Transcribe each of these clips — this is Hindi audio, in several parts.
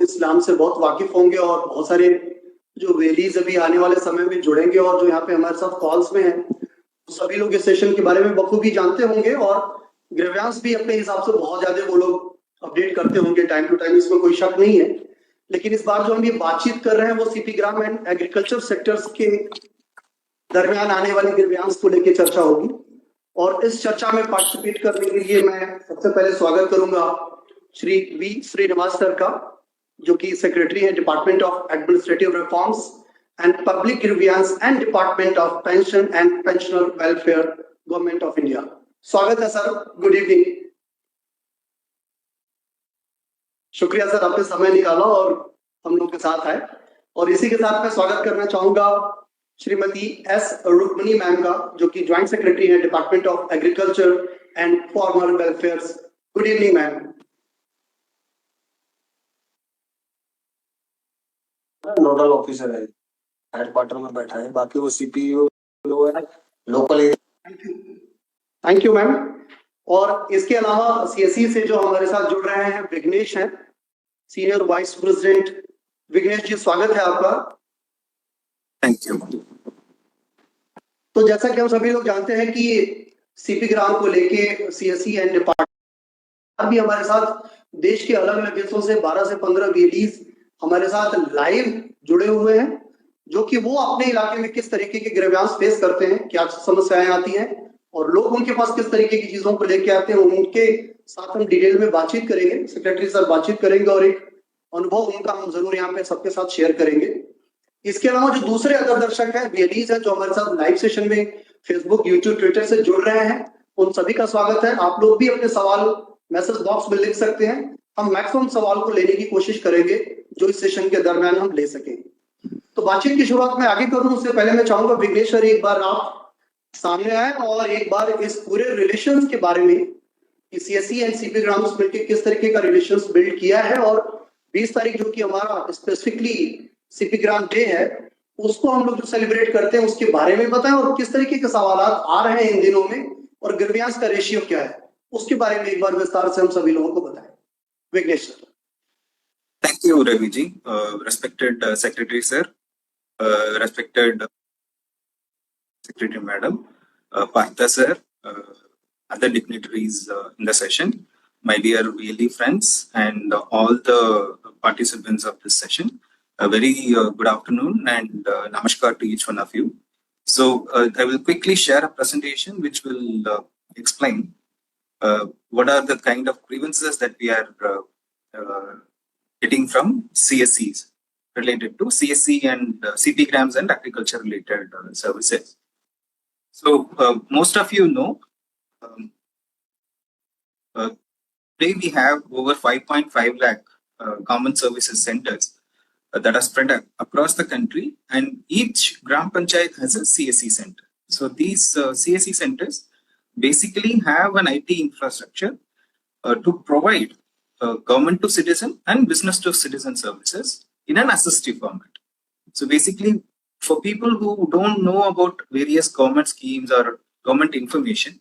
इस नाम से बहुत वाकिफ होंगे और बहुत सारे जो वेलीज अभी आने वाले समय में जुड़ेंगे और जो यहाँ पे हमारे साथ कॉल्स में हैं, तो सभी लोग इस सेशन के बारे में बखूबी जानते होंगे और ग्रेवियांस भी अपने हिसाब से बहुत ज्यादा वो लोग अपडेट करते होंगे टाइम टू टाइम, इसमें कोई शक नहीं है। लेकिन इस बार जो हम ये बातचीत कर रहे हैं वो CP gram and agriculture sectors के दरमियान आने वाले ग्रेवियांस को लेकर चर्चा होगी। और इस चर्चा में पार्टिसिपेट करने के लिए मैं सबसे पहले स्वागत करूंगा श्री वी श्रीनिवास सर का, जो कि सेक्रेटरी है department of administrative reforms and public grievance and department of pension and pensioner welfare, government of India. स्वागत है सर, गुड इवनिंग। शुक्रिया सर, आपने समय निकाला और हम लोग के साथ आए। और इसी के साथ मैं स्वागत करना चाहूंगा श्रीमती एस रुक्मणी मैम का, जो कि ज्वाइंट सेक्रेटरी है department of agriculture and farmer welfare. Good evening ma'am. Nodal officer है, हेडक्वार्टर में बैठा है, बाकी वो सीपीओ है लोकल। Thank you ma'am. और इसके अलावा सीएससी से जो हमारे साथ जुड़ रहे हैं विघ्नेश हैं, सीनियर वाइस प्रेसिडेंट। विघ्नेश जी, स्वागत है आपका। Thank you. तो जैसा कि हम सभी लोग जानते हैं कि सीपी ग्राम को लेके सीएससी एंड डिपार्टमेंट भी हमारे साथ देश के अलग अलग हिस्सों से 12 से 15 वीडीज हमारे साथ लाइव जुड़े हुए हैं, जो कि वो अपने इलाके में किस तरीके के ग्रेवियांस फेस करते हैं, क्या समस्याएं आती हैं और लोग उनके पास किस तरीके की चीजों को लेके आते हैं, उनके साथ हम डिटेल में बातचीत करेंगे। सेक्रेटरी सर बातचीत करेंगे और एक अनुभव उनका हम जरूर यहाँ पे सबके साथ शेयर करेंगे। इसके अलावा जो दूसरे अदर दर्शक हैं, वीएलईज हैं, जो हमारे साथ लाइव सेशन में फेसबुक, यूट्यूब, ट्विटर से जुड़ रहे हैं, उन सभी का स्वागत है। आप लोग भी अपने सवाल मैसेज बॉक्स में लिख सकते हैं। हम मैक्सिमम सवाल को लेने की कोशिश करेंगे जो इस सेशन के दरमियान हम ले सकें। तो बातचीत की शुरुआत में आगे करूं उससे पहले मैं चाहूंगा विघ्नेश सर एक बार आप सामने आए और एक बार इस पूरे रिलेशंस के बारे में, सीएससी एंड सीपी ग्राम मिलकर किस तरीके का रिलेशंस बिल्ड किया है और 20 तारीख जो कि हमारा स्पेसिफिकली सीपी ग्राम डे है, उसको हम लोग जो सेलिब्रेट करते हैं उसके बारे में बताएं और किस तरीके के सवाल आ रहे हैं इन दिनों में और ग्रेवियांस का रेशियो क्या है, उसके बारे में एक बार विस्तार से हम सभी लोगों को बताएं। Vignesh sir. Thank you, Ravi ji. Respected Secretary Sir, respected Secretary Madam, Partha Sir, other dignitaries in the session, my dear VLE friends, and all the participants of this session. A very good afternoon and namaskar to each one of you. So I will quickly share a presentation which will explain what are the kind of grievances that we are getting from CSCs related to CSC and CP grams and agriculture related services. So most of you know, today we have over 5.5 lakh common services centers that are spread across the country, and each gram panchayat has a CSC center. So these CSC centers basically have an IT infrastructure to provide government to citizen and business to citizen services in an assistive format. So basically, for people who don't know about various government schemes or government information,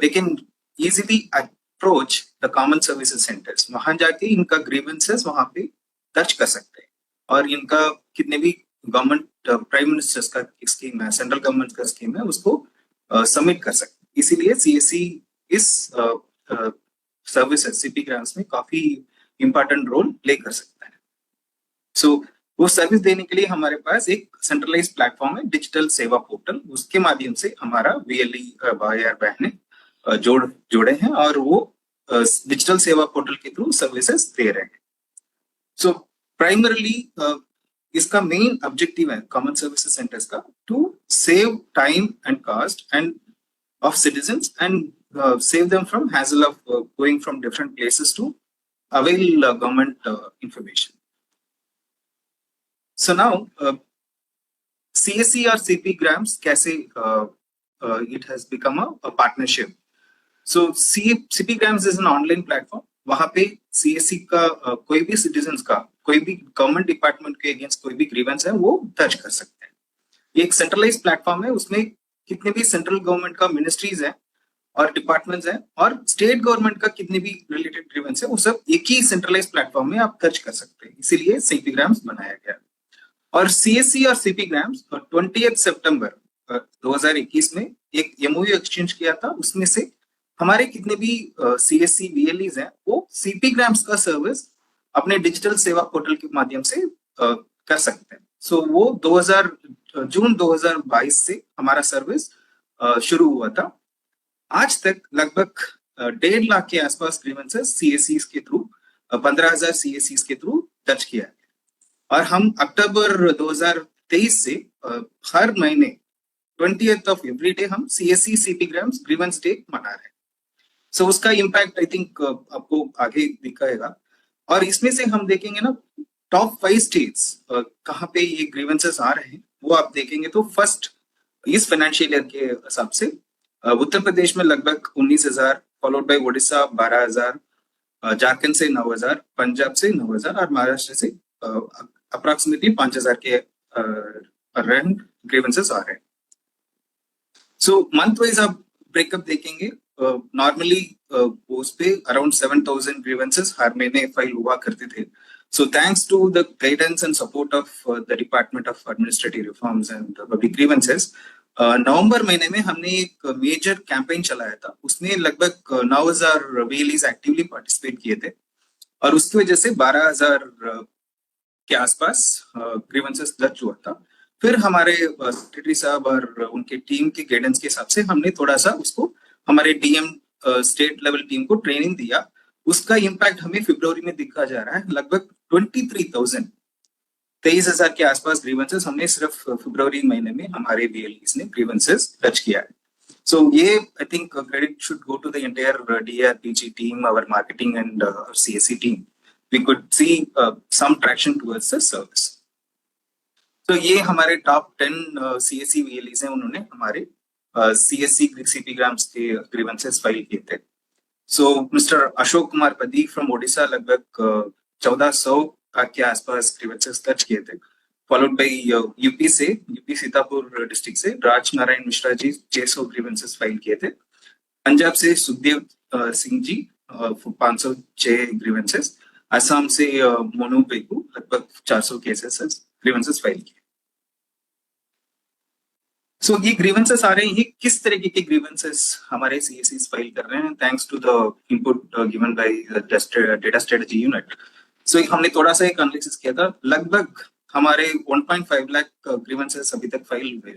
they can easily approach the common services centers. वहां जाके इनका grievances वहां पे दर्ज कर सकते हैं और इनका कितने भी गवर्नमेंट प्राइम मिनिस्टर्स का स्कीम है, सेंट्रल गवर्नमेंट का स्कीम है, उसको सबमिट कर सकते हैं। इसीलिए सीएससी इस सर्विसेज सीपी ग्राम्स में काफी इंपॉर्टेंट रोल प्ले कर सकता है। सो वो सर्विस देने के लिए हमारे पास एक सेंट्रलाइज प्लेटफॉर्म है, डिजिटल सेवा पोर्टल। उसके माध्यम से हमारा वीएलई भाई और बहनें जोड़े हैं और वो डिजिटल सेवा पोर्टल के थ्रू सर्विसेज दे रहे हैं। सो प्राइमरली इसका मेन ऑब्जेक्टिव है कॉमन सर्विसेज सेंटर्स का, to save time and cost and of citizens and save them from hassle of going from different places to avail government information. So now CSC or CP grams kaise it has become a partnership. So CP grams is an online platform. वहां पे CSC का कोई भी citizens का कोई भी government department के against कोई भी grievance है वो दर्ज कर सकते हैं। ये एक centralized platform है, उसमें कितने भी सेंट्रल गवर्नमेंट का मिनिस्ट्रीज है और डिपार्टमेंट्स हैं और स्टेट गवर्नमेंट का कितने भी रिलेटेड ग्रीवेंस है वो सब एक ही सेंट्रलाइज प्लेटफॉर्म में आप दर्ज कर सकते हैं, इसीलिए सीपी ग्राम्स बनाया गया। और सीएससी और सीपी ग्राम्स 20 सितंबर 2021 में एक एमओयू एक्सचेंज किया था, उसमें से हमारे कितने भी सीएससी वीएलईज हैं वो सीपी ग्राम्स का सर्विस अपने डिजिटल सेवा पोर्टल के माध्यम से कर सकते हैं। सो वो जून 2022 से हमारा सर्विस शुरू हुआ था। आज तक लगभग 1.5 लाख के आसपास ग्रीवेंसेस सीएससी के थ्रू 15,000 सीएससी के थ्रू दर्ज किया है। और हम अक्टूबर 2023 से हर महीने 20th ऑफ एवरी डे हम CSC CP grams grievance day मना रहे हैं। सो उसका इम्पैक्ट आई थिंक आपको आगे दिखाएगा। और इसमें से हम देखेंगे ना टॉप 5 स्टेट्स कहाँ पे ये ग्रीवेंसेस आ रहे हैं वो आप देखेंगे तो फर्स्ट इस फाइनेंशियल ईयर के हिसाब से उत्तर प्रदेश में लगभग 19,000, फॉलोड बाय ओडिशा 12,000, झारखंड से 9,000, पंजाब से 9,000 और महाराष्ट्र से अप्रॉक्सीमेटली 5,000 के अराउंड ग्रीवेंसेस आ रहे हैं। सो मंथ वाइज आप ब्रेकअप देखेंगे, नॉर्मली उस पे अराउंड 7,000 ग्रीवेंसेस हर महीने फाइल हुआ करते थे। So thanks to the guidance and support of the Department of Administrative Reforms and Public Grievances, नवंबर महीने में हमने एक मेजर कैंपेन चलाया था, उसमें लगभग 9,000 वीएलईज एक्टिवली पार्टिसिपेट किए थे और उसकी वजह से 12,000 के आसपास ग्रीवेंसेस दर्ज हुआ था। फिर हमारे सेक्रेटरी साहब और उनके टीम के गाइडेंस के हिसाब से हमने थोड़ा सा उसको हमारे डीएम स्टेट लेवल टीम को ट्रेनिंग दिया, उसका इम्पैक्ट हमें फरवरी में दिखा जा रहा है। लगभग 23,000 के आसपास ग्रीवेंसेस हमने सिर्फ फरवरी महीने में हमारे बीएलईज ने ग्रीवेंसेस दर्ज किया है। सो ये I think credit should go to the entire DRPG team, our marketing and CSC team. We could see some traction towards the service. तो ये हमारे टॉप 10 सीएससी वीएलईज हैं, उन्होंने हमारे सीएससी सीपी ग्राम्स के ग्रीवेंसेस फाइल किए थे। So Mr. Ashok Kumar Padi from Odisha लगभग 1,400 के आसपास ग्रीवेंसेस दर्ज किए थे, followed by UP Sitapur district से राज नारायण मिश्रा जी 600 ग्रीवेंसेस फाइल किए थे, पंजाब से सुखदेव सिंह जी 506 ग्रीवेंसेस, असम से मोनू बेकू लगभग 400 केसेस ग्रीवेंसेस फाइल किए। सो ये ग्रीवेंसेस आ रहे हैं, किस तरीके के ग्रीवेंसेस हमारे सीएससी फाइल कर रहे हैं thanks to the input given by data strategy unit. So हमने थोड़ा सा एक एनालिसिस किया था, लगभग हमारे 1.5 लाख ग्रीवेंसेस अभी तक फाइल हुए,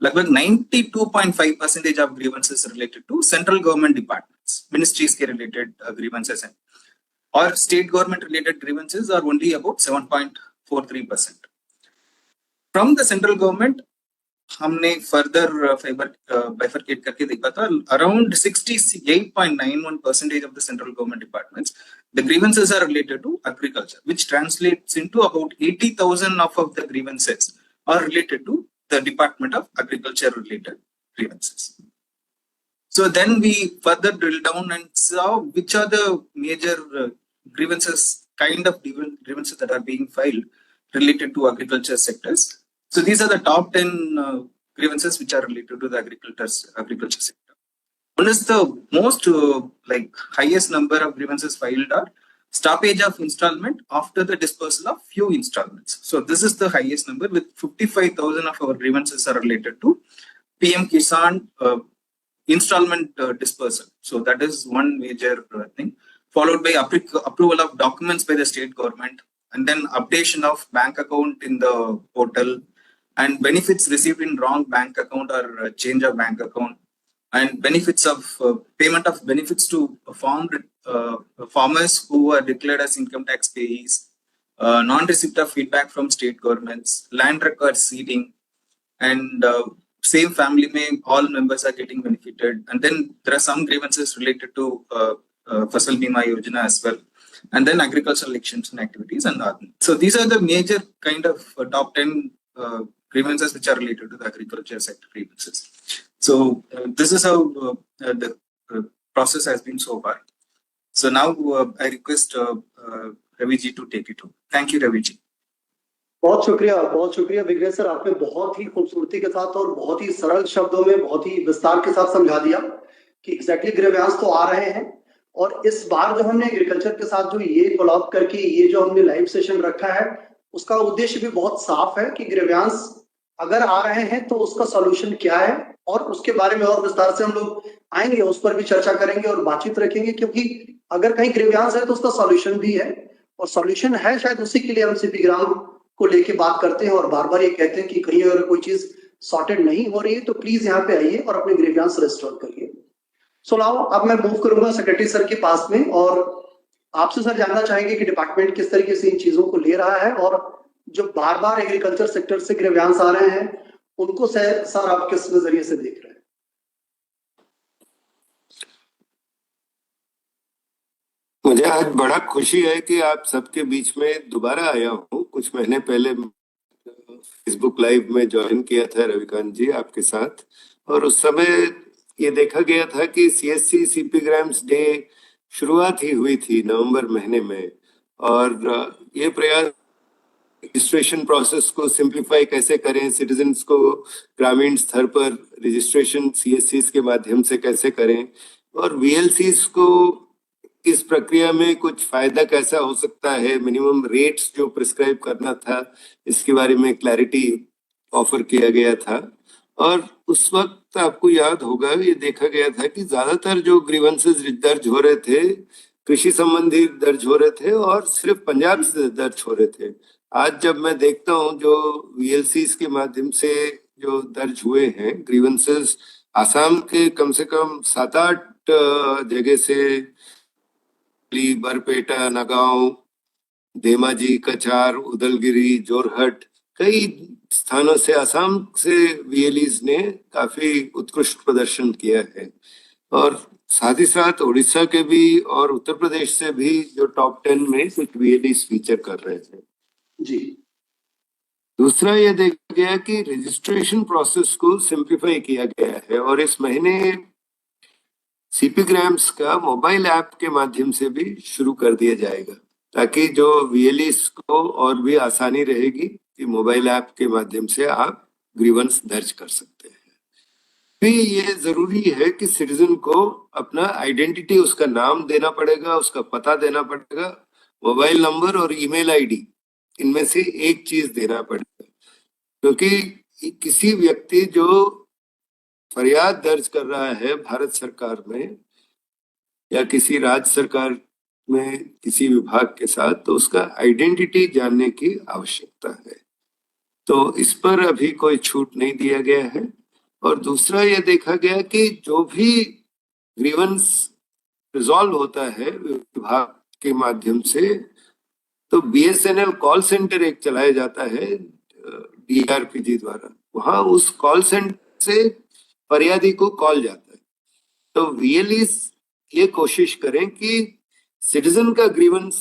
लगभग 92.5% of grievances related to central government departments, ministries के रिलेटेड ग्रीवेंसेस हैं, और state government related grievances are only about 7.43%। From the central government हमने फर्दर बाइफरकेट करके देखा था, around 68.91% of the central government departments, the grievances are related to agriculture, which translates into about 80,000 of the grievances are related to the Department of Agriculture related grievances. So then we further drill down and saw which are the major grievances, kind of grievances that are being filed related to agriculture sectors. So these are the top 10 grievances which are related to the agriculture sector. One is the most highest number of grievances filed are stoppage of installment after the dispersal of few installments. So this is the highest number, with 55,000 of our grievances are related to PM Kisan installment dispersal. So that is one major thing, followed by approval of documents by the state government, and then updation of bank account in the portal, and benefits received in wrong bank account or change of bank account, and benefits of payment of benefits to farmers who are declared as income tax payees, non-receipt of feedback from state governments, land record seeding, and same family may all members are getting benefited. And then there are some grievances related to Fasal Bima Yojana as well, and then agricultural extension activities and all. So these are the major kind of top 10 grievances which are related to the agriculture sector grievances. So this is how the process has been so far. So now I request Ravi ji to take it on. Thank you, Ravi ji. बहुत शुक्रिया विग्रह सर, आपने बहुत ही खूबसूरती के साथ और बहुत ही सरल शब्दों में बहुत ही विस्तार के साथ समझा दिया कि एग्जैक्टली ग्रेवियांस तो आ रहे हैं, और इस बार जो हमने एग्रीकल्चर के साथ जो ये कोलैब करके ये जो हमने लाइव सेशन रखा है, उसका उद्देश्य भी बहुत साफ है कि ग्रेवियांस अगर आ रहे हैं तो उसका सॉल्यूशन क्या है, और उसके बारे में और विस्तार से हम लोग आएंगे, उस पर भी चर्चा करेंगे और बातचीत रखेंगे, क्योंकि अगर कहीं ग्रेवियांस है तो उसका सॉल्यूशन भी है, और सॉल्यूशन है शायद उसी के लिए हम सीपी ग्राम को लेके बात करते हैं और बार बार ये कहते हैं कि कहीं अगर कोई चीज सॉर्टेड नहीं हो रही है तो प्लीज यहाँ पे आइए और अपने ग्रेवियांस रेस्टोर करिए। सो नाउ अब मैं मूव करूंगा सेक्रेटरी सर के पास में, और आपसे सर जानना चाहेंगे कि डिपार्टमेंट किस तरीके से इन चीजों को ले रहा है, और जो बार बार एग्रीकल्चर सेक्टर से ग्रेवियांस आ रहे हैं उनको सर आप किस नजरिए से देख रहे हैं? मुझे आज बड़ा खुशी है कि आप सबके बीच में दोबारा आया हूँ। कुछ महीने पहले फेसबुक लाइव में ज्वाइन किया था रविकांत जी आपके साथ, और उस समय ये देखा गया था कि सीएससी सीपी ग्राम्स डे शुरुआत ही हुई थी नवंबर महीने में, और ये प्रयास रजिस्ट्रेशन प्रोसेस को सिंप्लीफाई कैसे करें, सिटीजन्स को ग्रामीण स्तर पर रजिस्ट्रेशन सीएससी के माध्यम से कैसे करें, और वीएलसीज को इस प्रक्रिया में कुछ फायदा कैसा हो सकता है, मिनिमम रेट्स जो प्रिस्क्राइब करना था इसके बारे में क्लैरिटी ऑफर किया गया था। और उस वक्त आपको याद होगा ये देखा गया था कि ज्यादातर जो ग्रीवेंसेस दर्ज हो रहे थे कृषि संबंधी दर्ज हो रहे थे और सिर्फ पंजाब से दर्ज हो रहे थे। आज जब मैं देखता हूँ जो वीएलसीज के माध्यम से जो दर्ज हुए हैं ग्रीवेंसेस, आसाम के कम से कम 7-8 जगह से, बरपेटा, नगांव, धेमाजी, कछार, उदलगिरी, जोरहट, कई स्थानों से आसाम से वीएलईज ने काफी उत्कृष्ट प्रदर्शन किया है, और साथ ही साथ उड़ीसा के भी और उत्तर प्रदेश से भी जो टॉप 10 में कुछ वीएलईज फीचर कर रहे थे जी। दूसरा ये देखा गया कि रजिस्ट्रेशन प्रोसेस को सिंप्लीफाई किया गया है, और इस महीने सीपी ग्राम्स का मोबाइल ऐप के माध्यम से भी शुरू कर दिया जाएगा, ताकि जो वीएलईज को और भी आसानी रहेगी कि मोबाइल ऐप के माध्यम से आप ग्रीवेंस दर्ज कर सकते हैं। भी ये जरूरी है कि सिटीजन को अपना आइडेंटिटी, उसका नाम देना पड़ेगा, उसका पता देना पड़ेगा, मोबाइल नंबर और ईमेल आईडी, इनमें से एक चीज देना पड़ेगा, क्योंकि किसी व्यक्ति जो फरियाद दर्ज कर रहा है भारत सरकार में या किसी राज्य सरकार में किसी विभाग के साथ, तो उसका आइडेंटिटी जानने की आवश्यकता है। तो इस पर अभी कोई छूट नहीं दिया गया है। और दूसरा यह देखा गया कि जो भी ग्रीवेंस रिजॉल्व होता है विभाग के माध्यम से, तो बीएसएनएल कॉल सेंटर एक चलाया जाता है डीआरपीजी द्वारा, वहां उस कॉल सेंटर से फरियादी को कॉल जाता है। तो वीएलईज ये कोशिश करें कि सिटीजन का ग्रीवेंस